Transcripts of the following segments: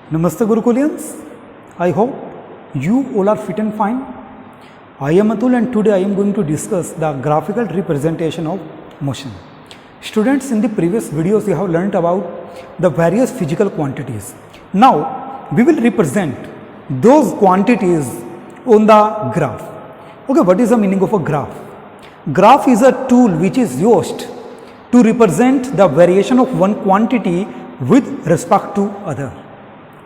Namaste Gurukulians, I hope you all are fit and fine. I am Atul and today I am going to discuss the graphical representation of motion. Students, in the previous videos you have learnt about the various physical quantities. Now we will represent those quantities on the graph. Okay, what is the meaning of a graph? Graph is a tool which is used to represent the variation of one quantity with respect to other.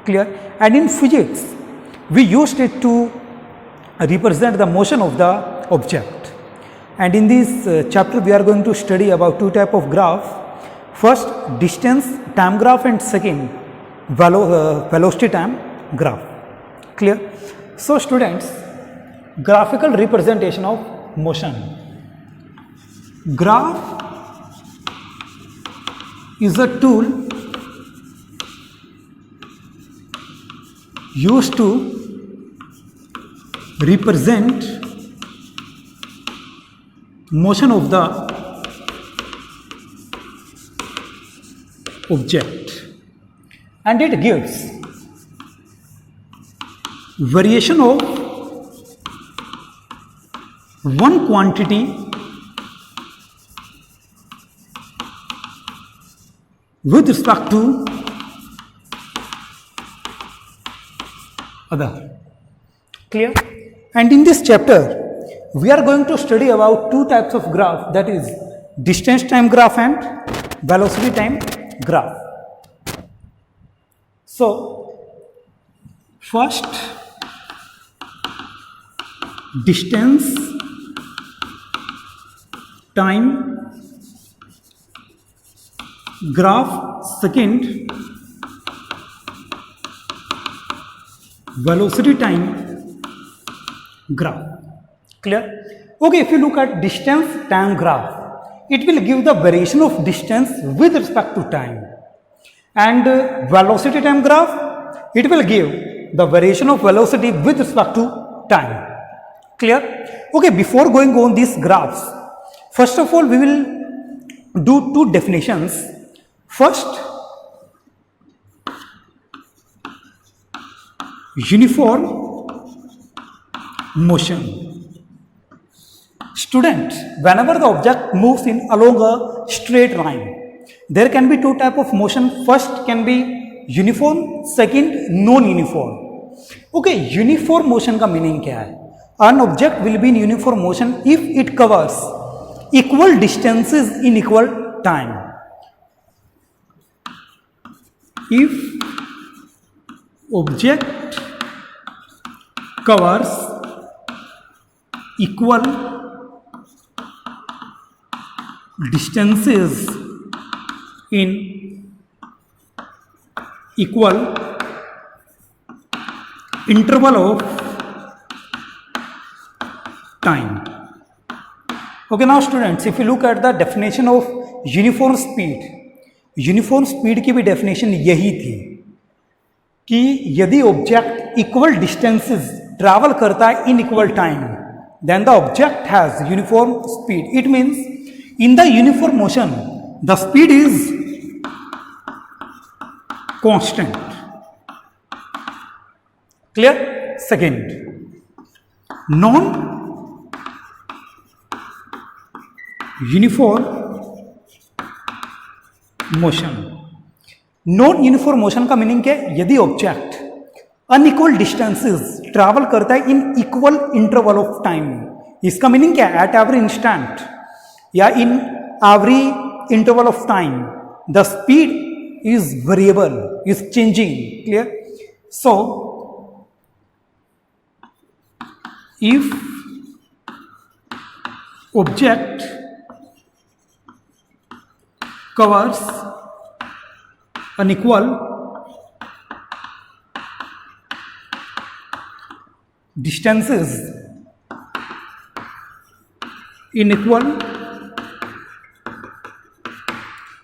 Clear? And in physics we used it to represent the motion of the object. And in this chapter we are going to study about two type of graph. First, distance time graph, and second, velocity time graph. Clear? So students, graphical representation of motion. Graph is a tool used to represent motion of the object, and it gives variation of one quantity with respect to other. Clear? And in this chapter we are going to study about two types of graph, that is distance time graph and velocity time graph. So first, distance time graph, second, velocity time graph. Clear? Okay, if you look at distance time graph, it will give the variation of distance with respect to time, and velocity time graph, it will give the variation of velocity with respect to time. Clear? Okay, before going on these graphs, first of all we will do two definitions. First, uniform motion. Students, whenever the object moves in along a straight line, there can be two type of motion. First can be uniform, second non-uniform. Okay, uniform motion का meaning क्या है? An object will be in uniform motion if it covers equal distances in equal time. If object covers equal distances in equal interval of time. Okay, now students, if you look at the definition of uniform speed, uniform speed की भी definition यही थी कि यदि object equal distances travel करता है in equal time, then the object has uniform speed. It means in the uniform motion the speed is constant. Clear? Second, non uniform motion. नॉन uniform motion का meaning क्या है? यदि object unequal distances travel करता है in equal interval of time. इसका meaning क्या है? एट एवरी इंस्टेंट या in every interval of time the speed is variable, is changing. Clear? So if object covers unequal distances in equal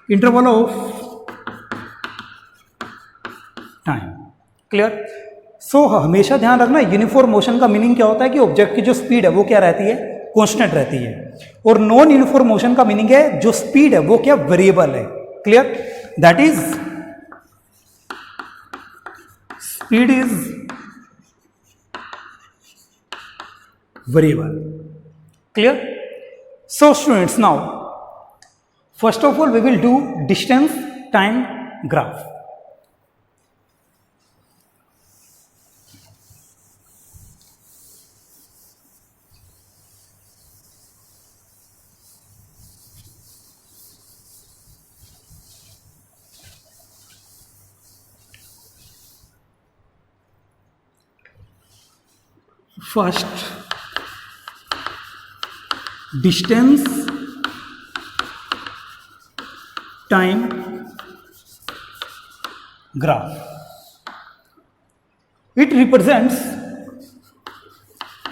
interval of time. Clear? So हमेशा ध्यान रखना, uniform motion का meaning क्या होता है कि object की जो स्पीड है वो क्या रहती है? कांस्टेंट रहती है. और नॉन यूनिफॉर्म मोशन का मीनिंग है जो स्पीड है वो क्या? वेरिएबल है. Clear? That is speed is variable. Clear? So students, now first of all we will do distance time graph. First, distance time graph. It represents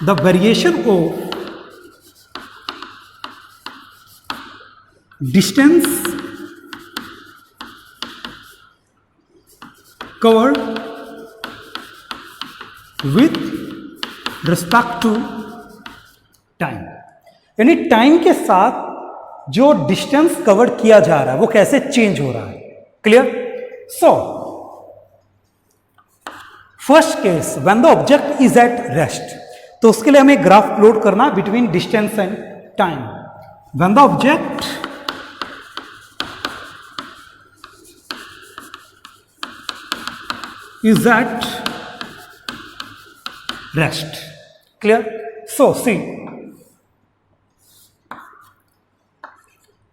the variation of distance covered with respect to time, यानी time के साथ जो distance cover किया जा रहा है वो कैसे चेंज हो रहा है. Clear? So first case when the object is at rest, तो उसके लिए हमें ग्राफ प्लॉट करना between distance and time. When the object is at rest. Clear? So see,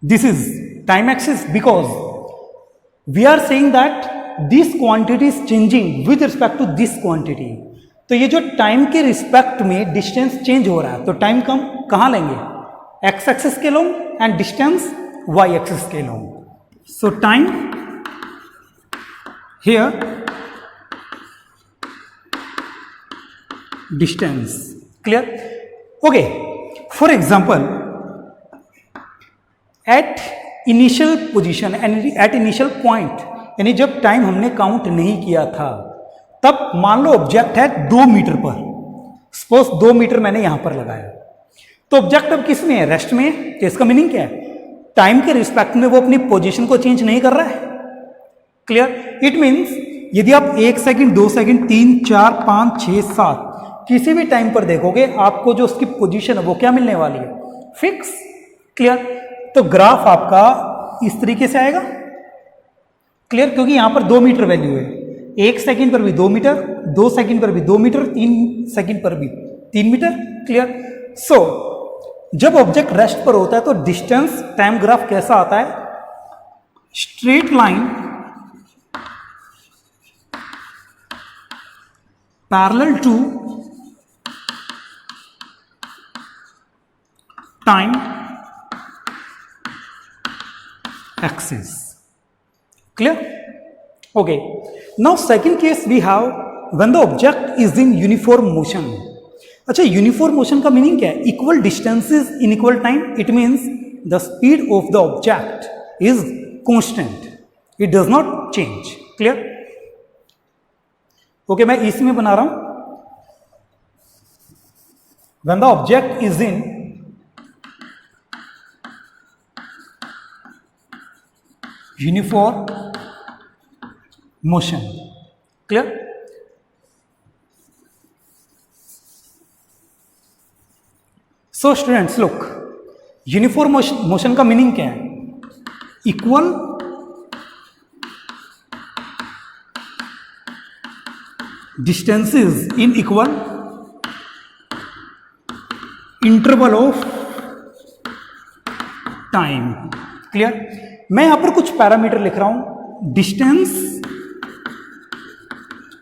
this is time axis because we are saying that this quantity is changing with respect to this quantity. तो ये जो time के respect में distance change हो रहा है, तो time कम कहाँ लेंगे? एक्स एक्सिस के long and distance Y axis के long. So time here distance. Clear? Okay, for example, at initial position and at initial point, यानी जब टाइम हमने काउंट नहीं किया था तब मान लो ऑब्जेक्ट है 2 मीटर पर. सपोज 2 मीटर मैंने यहां पर लगाया, तो ऑब्जेक्ट अब किस में है? रेस्ट में है. तो इसका मीनिंग क्या है? टाइम के रिस्पेक्ट में वो अपनी पोजीशन को चेंज नहीं कर रहा है. क्लियर? इट मीन्स यदि आप 1 सेकंड 2 सेकंड 3 4 5 6 7 किसी भी टाइम पर देखोगे आपको जो उसकी पोजीशन है वो क्या मिलने वाली है? फिक्स. क्लियर? तो ग्राफ आपका इस तरीके से आएगा. क्लियर? क्योंकि यहां पर 2 मीटर वैल्यू है. 1 सेकंड पर भी 2 मीटर, 2 सेकंड पर भी 2 मीटर, 3 सेकंड पर भी 3 मीटर. क्लियर? सो जब ऑब्जेक्ट रेस्ट पर होता है तो डिस्टेंस टाइम ग्राफ कैसा आता है? Straight line parallel to time axis. Clear? Okay, now second case we have when the object is in uniform motion. अच्छा, यूनिफॉर्म मोशन का मीनिंग क्या है? Equal distances in equal time. It means the speed of the object is constant, it does not change. Clear? Okay, मैं इसी में बना रहा हूं. when the object is in uniform motion. Clear? So students, look, uniform motion का meaning क्या है? Equal distances in equal interval of time. Clear? मैं यहां पर कुछ पैरामीटर लिख रहा हूं, डिस्टेंस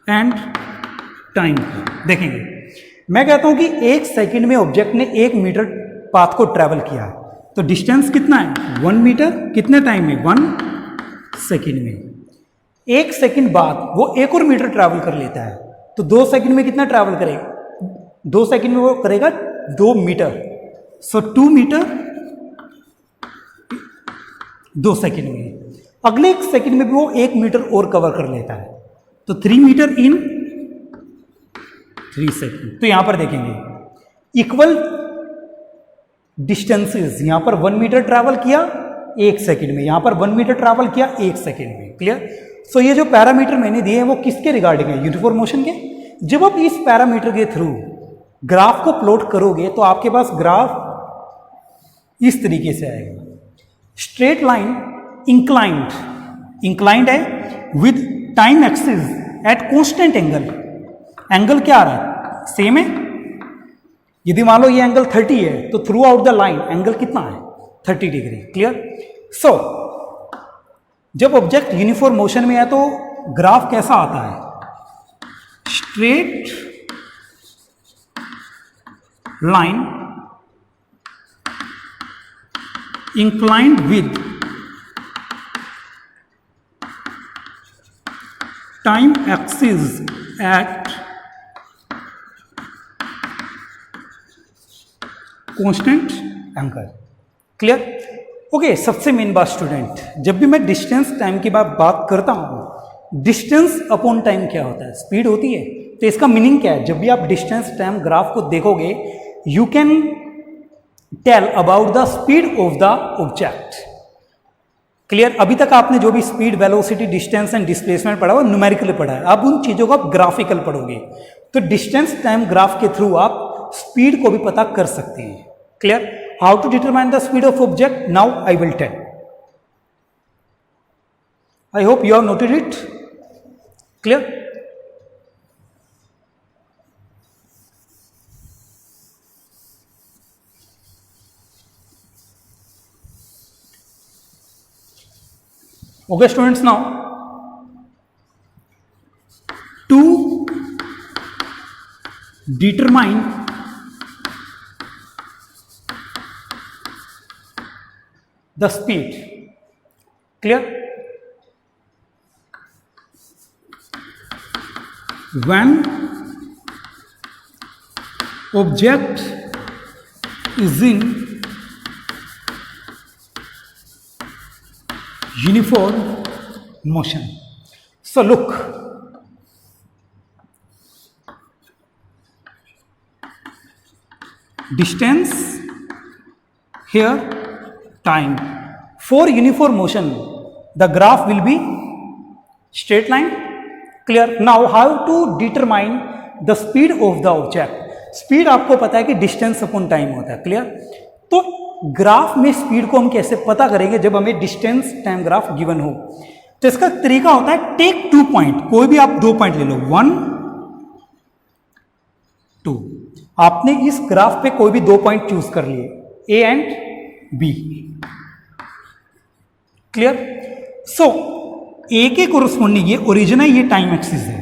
एंड टाइम. देखेंगे, मैं कहता हूं कि 1 सेकंड में ऑब्जेक्ट ने 1 मीटर पाथ को ट्रैवल किया, तो डिस्टेंस कितना है? 1 मीटर. कितने टाइम में? 1 सेकंड में. 1 सेकंड बाद वो 1 और मीटर ट्रैवल कर लेता है, तो 2 सेकंड में कितना ट्रैवल करेगा? 2 सेकंड में वो करेगा 2 मीटर. सो 2 मीटर 2 सेकंड में. अगले 1 सेकंड में भी वो 1 मीटर और कवर कर लेता है, तो 3 मीटर इन 3 सेकंड. तो यहां पर देखेंगे इक्वल डिस्टेंसेस. यहां पर 1 मीटर ट्रैवल किया 1 सेकंड में, यहां पर 1 मीटर ट्रैवल किया 1 सेकंड में. क्लियर? सो ये जो पैरामीटर मैंने दिए हैं वो किसके रिगार्डिंग है? यूनिफॉर्म मोशन के। जब आप इस पैरामीटर के थ्रू ग्राफ को प्लॉट करोगे तो आपके पास ग्राफ इस तरीके से आएगा, स्ट्रेट लाइन इंक्लाइंड है with time axis at constant angle. Angle क्या आ रहा है? सेम है। यदि मान लो ये एंगल 30 है तो through out the line angle कितना है? 30 डिग्री। क्लियर? सो जब ऑब्जेक्ट यूनिफॉर्म मोशन में है तो ग्राफ कैसा आता है? Straight line inclined with time axis at constant angle. Clear? Okay, सबसे मेन बात स्टूडेंट, जब भी मैं डिस्टेंस टाइम की बात करता हूं, डिस्टेंस अपॉन टाइम क्या होता है? स्पीड होती है। तो इसका मीनिंग क्या है? जब भी आप डिस्टेंस टाइम ग्राफ को देखोगे, you can tell about the speed of the object. Clear? अभी तक आपने जो भी speed, velocity, distance and displacement पढ़ा वो न्यूमेरिकली पढ़ा है। अब उन चीजों को आप ग्राफिकल पढ़ोगे तो डिस्टेंस टाइम ग्राफ के थ्रू आप स्पीड को भी पता कर सकते हैं। Clear? How to determine the speed of object? Now I will tell. I hope you have noted it. Clear? Okay students, now to determine the speed, clear? When object is in uniform motion. So look, distance here, time. For uniform motion the graph will be straight line. Clear? Now how to determine the speed of the object? Speed आपको पता है कि distance upon time होता है। Clear? तो graph में speed को हम कैसे पता करेंगे? जब हमें डिस्टेंस टाइम ग्राफ गिवन हो तो इसका तरीका होता है टेक 2 पॉइंट, कोई भी आप 2 पॉइंट ले लो, 1 2। आपने इस ग्राफ पे कोई भी 2 पॉइंट चूज कर लिए, ए एंड बी। क्लियर? सो ए के कोरस्पोंडिंग ये ओरिजिन है, ये टाइम एक्सिस है।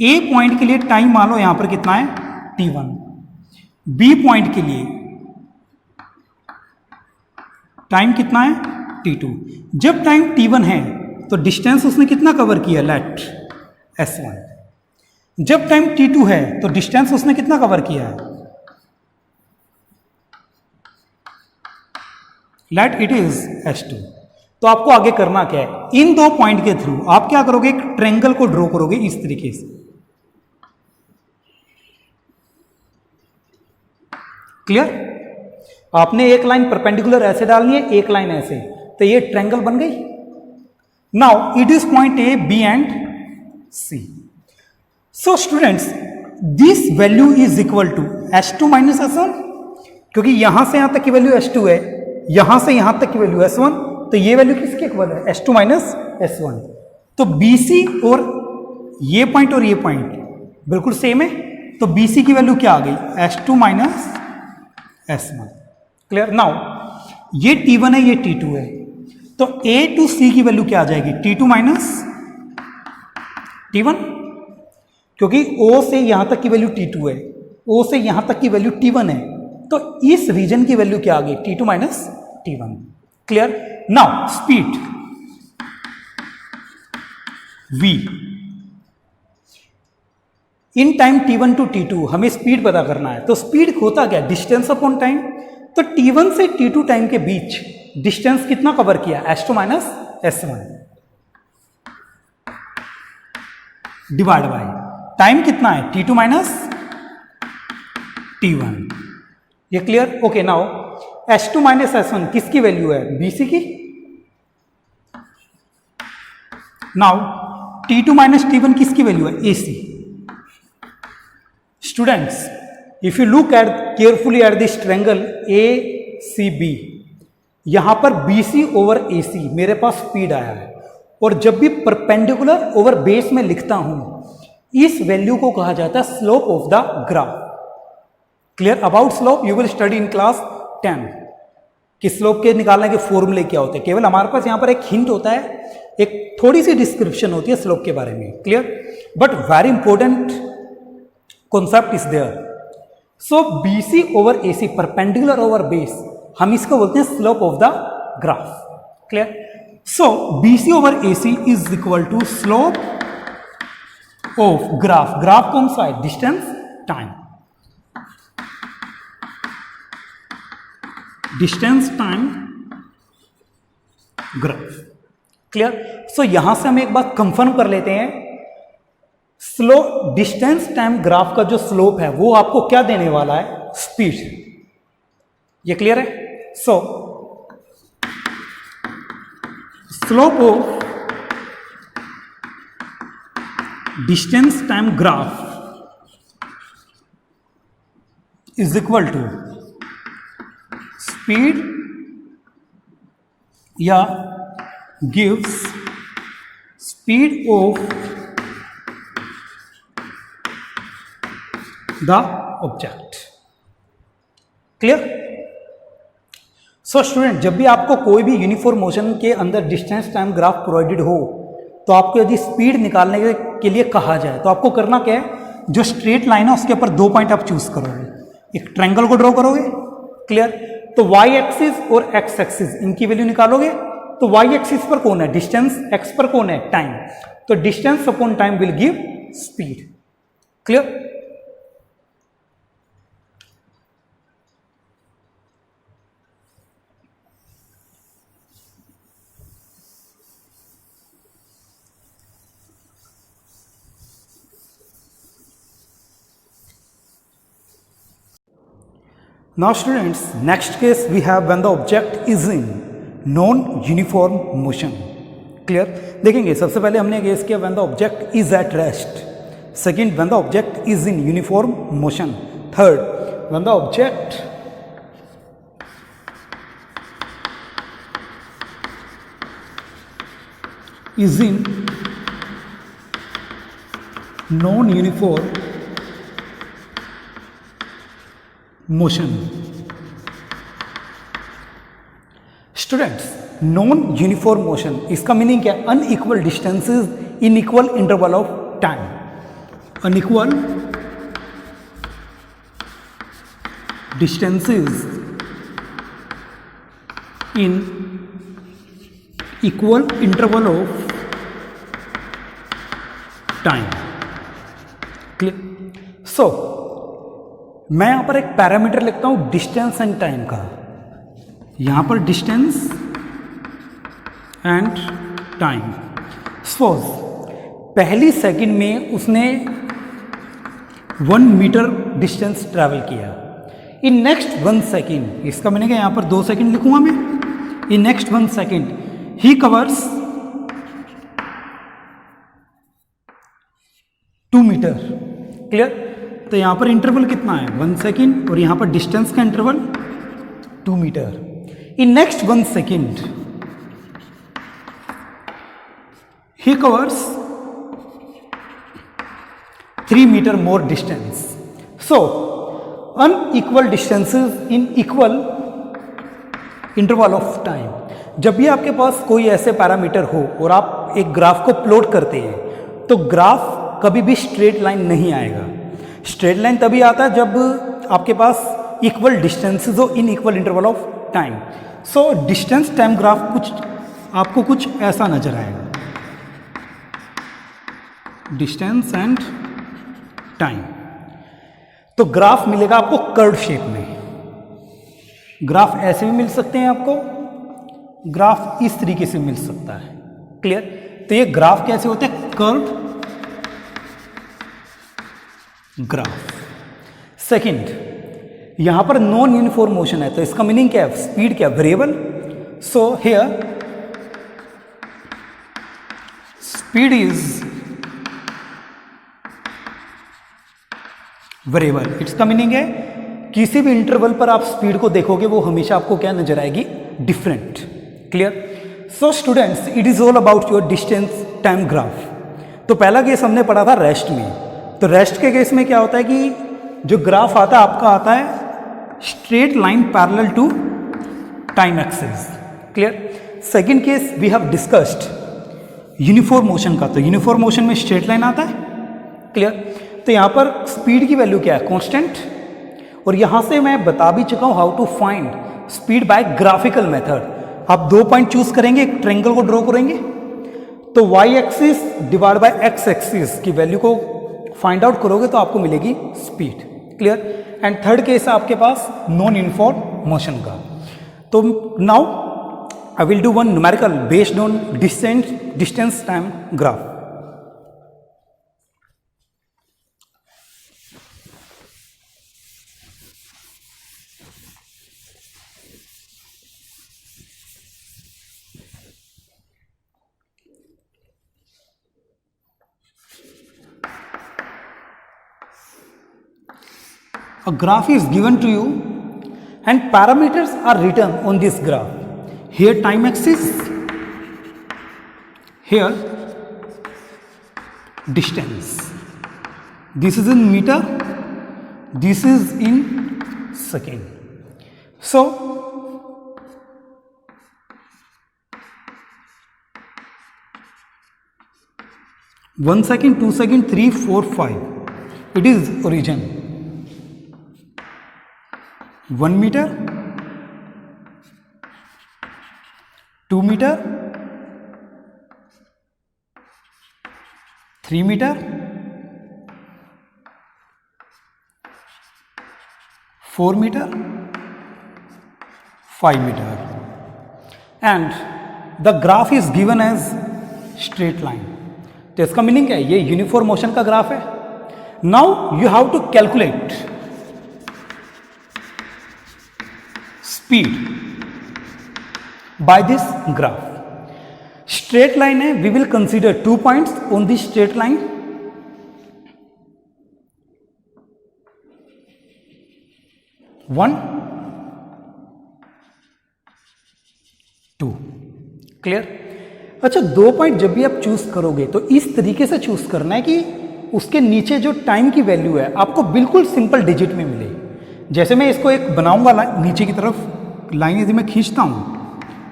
ए पॉइंट के लिए टाइम मान लो यहां पर कितना है? t1। बी पॉइंट के लिए टाइम कितना है? t2। जब टाइम t1 है तो डिस्टेंस उसने कितना कवर किया? Late s1। जब टाइम t2 है तो डिस्टेंस उसने कितना कवर किया है? Let it is s2। तो आपको आगे करना क्या है? इन 2 पॉइंट के थ्रू आप क्या करोगे? एक ट्रायंगल को ड्रॉ करोगे इस तरीके से। क्लियर? आपने एक लाइन परपेंडिकुलर ऐसे डालनी है, एक लाइन ऐसे, तो ये ट्रायंगल बन गई। Now it is point A, B and C. So students, this value is equal to s2 minus s1, क्योंकि यहां से यहां तक की वैल्यू s2 है, यहां से यहां तक की वैल्यू s1, तो ये वैल्यू किसके इक्वल है? s2 minus s1। तो BC और ये पॉइंट और ये पॉइंट बिल्कुल सेम है, तो BC की वैल्यू क्या आ गई? s2 minus s1। Clear? Now ये t1 है, ये t2 है, तो A टू C की वैल्यू क्या आ जाएगी? t2 माइनस t1, क्योंकि O से यहां तक की वैल्यू t2 है, O से यहां तक की वैल्यू t1 है, तो इस रीजन की वैल्यू क्या आ गई? t2 minus t1। Clear? Now speed v in time t1 to t2 हमें स्पीड पता करना है। तो स्पीड होता क्या? Distance upon time. तो t1 से t2 टाइम के बीच डिस्टेंस कितना कवर किया? s2 minus s1 divide by time कितना है? t2 minus t1। ये clear? Okay, now s2 minus s1 किसकी वैल्यू है? BC की। नाउ T2 माइनस T1 किसकी वैल्यू है? AC. Students, if you look at carefully at this triangle ACB, यहां पर BC ओवर AC मेरे पास स्पीड आया है, और जब भी परपेंडिकुलर ओवर बेस में लिखता हूं, इस वैल्यू को कहा जाता है slope of the graph. Clear? About slope you will study in class 10 कि स्लोप के निकालने के फॉर्मूले क्या होते हैं. केवल हमारे पास यहां पर एक हिंट होता है, एक थोड़ी सी डिस्क्रिप्शन होती है स्लोप के बारे में. Clear? But very important concept is there. So BC over AC perpendicular over base, हम इसको बोलते हैं slope of the graph. Clear? So BC over AC is equal to slope of graph. Graph कौन सा है? Distance time. Distance time graph. Clear? So यहां से हम एक बात कंफर्म कर लेते हैं, स्लो डिस्टेंस टाइम ग्राफ का जो स्लोप है वो आपको क्या देने वाला है? स्पीड. ये क्लियर है? So slope of distance time graph is equal to speed या gives speed of the object. Clear? So student, जब भी आपको कोई भी यूनिफॉर्म मोशन के अंदर डिस्टेंस टाइम ग्राफ प्रोवाइडेड हो, तो आपको यदि स्पीड निकालने के लिए कहा जाए तो आपको करना क्या है? जो स्ट्रेट लाइन है उसके ऊपर 2 पॉइंट आप चूज करोगे, एक ट्रायंगल को ड्रॉ करोगे. क्लियर? तो वाई एक्सिस और एक्स एक्सिस इनकी वैल्यू निकालोगे. तो वाई एक्सिस पर कौन है? डिस्टेंस. एक्स पर कौन है? टाइम. तो distance upon time will give speed. Clear? Now students, next case we have when the object is in non-uniform motion. Clear? देखेंगे, सबसे पहले हमने केस किया when the object is at rest. Second, when the object is in uniform motion. Third, when the object is in non-uniform motion. Students, non uniform motion, इसका meaning क्या है? Unequal distances in equal interval of time. Unequal distances in equal interval of time. Clear? So मैं यहां पर एक parameter लिखता हूं distance and time का. यहां पर डिस्टेंस एंड टाइम. सपोज पहली सेकंड में उसने 1 मीटर डिस्टेंस ट्रैवल किया. इन नेक्स्ट 1 सेकंड, इसका मैंने कहा यहां पर 2 सेकंड लिखूंगा मैं. इन नेक्स्ट 1 सेकंड ही कवर्स 2 मीटर. क्लियर? तो यहां पर इंटरवल कितना है? 1 सेकंड, और यहां पर डिस्टेंस का interval 2 metre. In next 1 second ही covers 3 metre more distance. So unequal distances in equal interval of time. जब भी आपके पास कोई ऐसे पैरामीटर हो और आप एक ग्राफ को प्लॉट करते हैं, तो ग्राफ कभी भी स्ट्रेट लाइन नहीं आएगा. स्ट्रेट लाइन तभी आता है जब आपके पास इक्वल डिस्टेंसेस हो इन equal interval of time. So distance time graph आपको कुछ ऐसा नजर आएगा. Distance and time. तो ग्राफ मिलेगा आपको कर्व शेप में. ग्राफ ऐसे भी मिल सकते हैं आपको, ग्राफ इस तरीके से मिल सकता है. क्लियर? तो ये ग्राफ कैसे होते हैं? Curve graph. सेकंड, यहां पर नॉन यूनिफॉर्म मोशन है, तो इसका मीनिंग क्या है? स्पीड क्या? Variable. So here speed is variable. It's का मीनिंग है किसी भी इंटरवल पर आप स्पीड को देखोगे वो हमेशा आपको क्या नजर आएगी, different. Clear? So students, it is all about your distance time graph. तो पहला केस हमने पढ़ा था रेस्ट में। तो रेस्ट के केस में क्या होता है कि जो ग्राफ आता है आपका आता है straight line parallel to time axis. Clear? Second case we have discussed uniform motion का। तो यूनिफॉर्म मोशन में स्ट्रेट लाइन आता है। क्लियर? तो यहाँ पर स्पीड की वैल्यू क्या है, कांस्टेंट। और यहाँ से मैं बता भी चुका हूँ how to find speed by graphical method. आप 2 पॉइंट चूज करेंगे, एक ट्रायंगल को ड्रॉ करेंगे, तो y axis divide by x axis की वैल्यू को फाइंड आउट करोगे तो आपको मिलेगी speed. Clear? And third case है आपके पास नॉन यूनिफॉर्म मोशन का। तो now I will do one numerical based on distance time graph. A graph is given to you and parameters are written on this graph. Here time axis, here distance. This is in meter, this is in second. So one second, 2 second, 3, 4, 5. It is origin. 1 meter, 2 meter, 3 meter, 4 meter, 5 meter, and the graph is given as straight line. तो इसका meaning क्या है, ये uniform motion का graph है। Now you have to calculate speed by this graph. Straight line है, we will consider 2 points on this straight line. One, 2। Clear? अच्छा, 2 point जब भी आप चूज करोगे तो इस तरीके से चूज करना है कि उसके नीचे जो टाइम की वैल्यू है आपको बिल्कुल सिंपल डिजिट में मिले। जैसे मैं इसको एक बनाऊंगा नीचे की तरफ लाइन यदि मैं खींचता हूं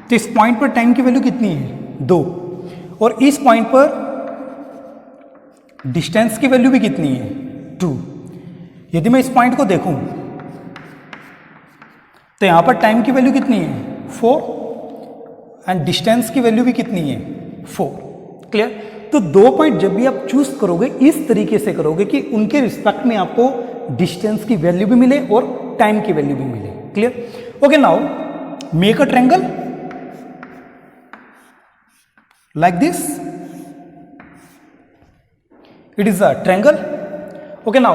तो इस पॉइंट पर टाइम की वैल्यू कितनी है, 2, और इस पॉइंट पर डिस्टेंस की वैल्यू भी कितनी है, 2। यदि मैं इस पॉइंट को देखूं तो यहां पर टाइम की वैल्यू कितनी है, 4, एंड डिस्टेंस की वैल्यू भी कितनी है, 4। क्लियर? तो 2 पॉइंट जब भी आप चूज करोगे इस तरीके से करोगे कि उनके रिस्पेक्ट में आपको डिस्टेंस की वैल्यू भी मिले और टाइम की वैल्यू भी मिले। Clear? Okay, now make a triangle like this. It is a triangle. Okay, now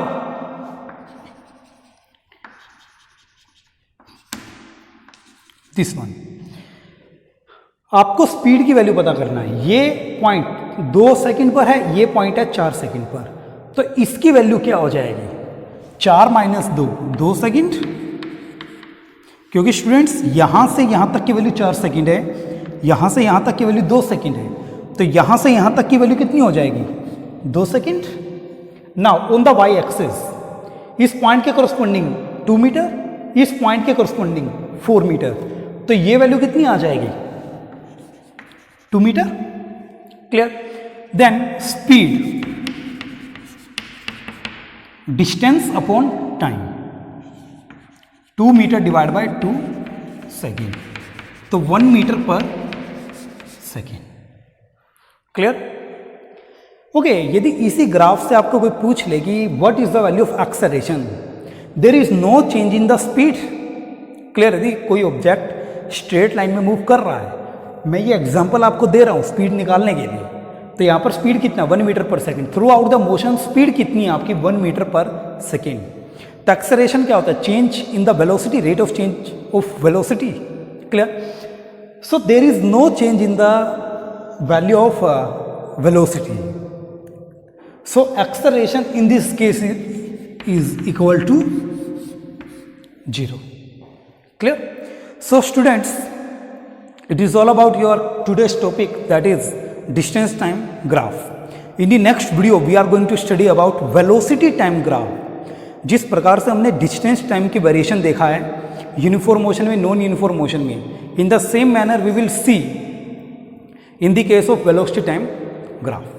this one. आपको स्पीड की वैल्यू पता करना है। ये पॉइंट 2 सेकंड पर है, ये पॉइंट है 4 सेकंड पर, तो इसकी वैल्यू क्या हो जाएगी, 4 माइनस 2, 2 सेकंड, क्योंकि स्टूडेंट्स यहां से यहां तक की वैल्यू 4 सेकंड है, यहां से यहां तक की वैल्यू 2 सेकंड है, तो यहां से यहां तक की वैल्यू कितनी हो जाएगी, 2 second. Now on the y axis इस पॉइंट के कोरस्पोंडिंग 2 मीटर, इस पॉइंट के कोरस्पोंडिंग 4 मीटर, तो ये वैल्यू कितनी आ जाएगी, 2 metre. Clear? Then speed distance upon time, 2 metre divide by 2 second, तो 1 मीटर पर सेकेंड। क्लियर? ओके, यदि इसी ग्राफ से आपको कोई पूछ ले कि what is the value of acceleration, there is no change in the speed. Clear? यदि कोई ऑब्जेक्ट स्ट्रेट लाइन में मूव कर रहा है, मैं ये एग्जांपल आपको दे रहा हूं स्पीड निकालने के लिए, तो यहां पर स्पीड कितना, 1 मीटर पर second. Through out the motion speed कितनी है आपकी, 1 मीटर पर सेकेंड। तो एक्सेलरेशन क्या होता है, change in the velocity, rate of change of velocity. Clear? So there is no change in the value of velocity. So acceleration in this case is equal to 0. Clear? So students, it is all about your today's topic, that is distance time graph. In the next video we are going to study about velocity time graph. जिस प्रकार से हमने distance time की variation देखा है uniform motion में, non uniform motion में, in the same manner we will see in the case of velocity time graph.